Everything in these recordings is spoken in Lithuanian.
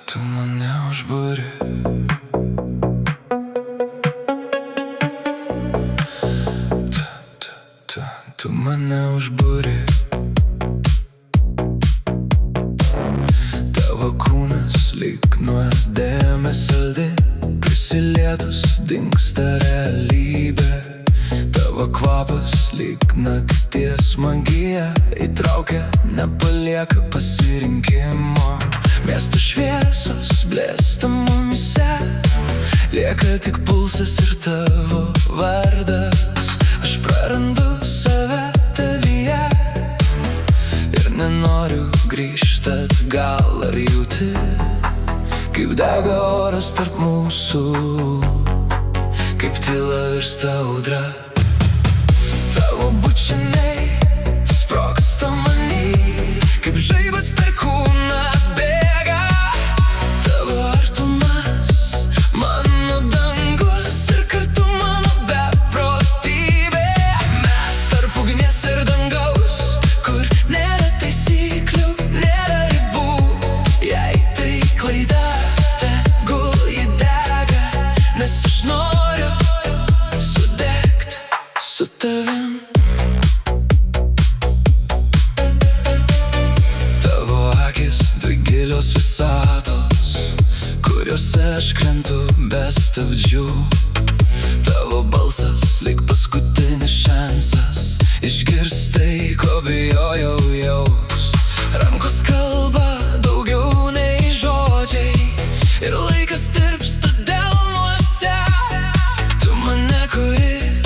tu mane užbūri. Tu mane užbūri. Tavo kūnas lyg nuodėmė saldi, prisilietus dingsta realybė. Tavo kvapas lyg nakties magija, įtraukia, nepalieka pasirinkimo. Miesto šviesos blėsta mumyse, lieka tik pulsas ir tavo vardas. Aš prarandu save tavyje ir nenoriu grįžt atgal. Ar jauti, kaip dega oras tarp mūsų, kaip tyla virsta audra? Tavo bučiniai sprogsta many, kaip žaibas per kūną bėga. Tavo artumas, mano dangus ir kartu mano beprotybė. Mes tarp ugnies ir dangaus, kur nėra taisyklių, nėra ribų. Jei tai klaida, tegul ji dega, nes aš noriu sudegt su tavim. Tavo akis dvi gilios visatos, kuriuose aš krentu be stabdžių. Tavo balsas lyg paskutinis šansas išgirst tai, ko bijojau jaust. Rankos kalba daugiau nei žodžiai ir laikas tirpsta delnuose. Tu mane kuri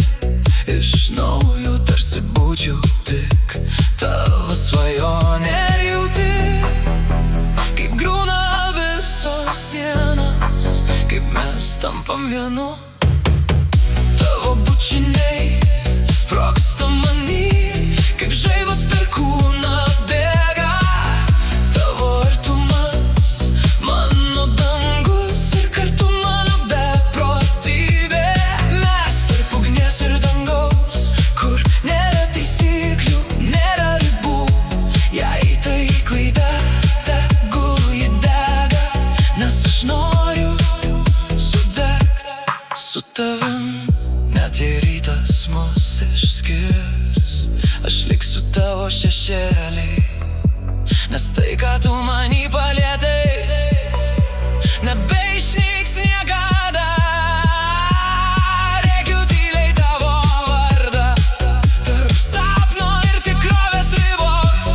iš naujo, tarsi būčiau tik tavo svajonė. Ir jauti, kaip griūna visos sienos, kaip mes tampam vienu. Tavo bučiniai sprogsta many, kaip žaibas per kūną bėga. Tavo artumas, mano dangus ir kartu mano beprotybė. Mes tarp ugnies ir dangaus, kur nėra taisyklių, nėra ribų. Jei tai klaida, tegul ji dega, nes aš noriu sudegt su tavim. Net jei rytas mus išskirs, aš liksiu tavo šešėlį, nes tai, ką tu many palietai, nebeišnyks niekada. Rėkiu tyliai tavo vardą tarp sapno ir tikrovės ribos.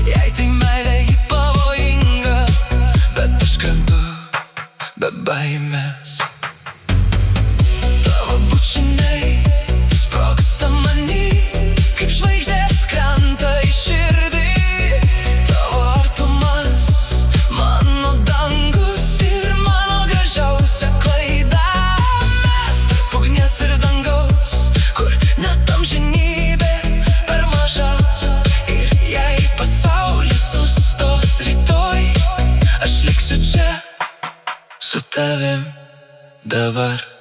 Jei tai meilė, ji pavojinga, bet aš krentu be baimės. Tavo bučiniai sprogsta many, kaip žvaigždės krenta į širdį. Tavo artumas, mano dangus ir mano gražiausia klaida. Mes tarp ugnies ir dangaus, kur net amžinybė per maža. Ir jei pasaulis sustos rytoj, aš liksiu čia su tavim dabar.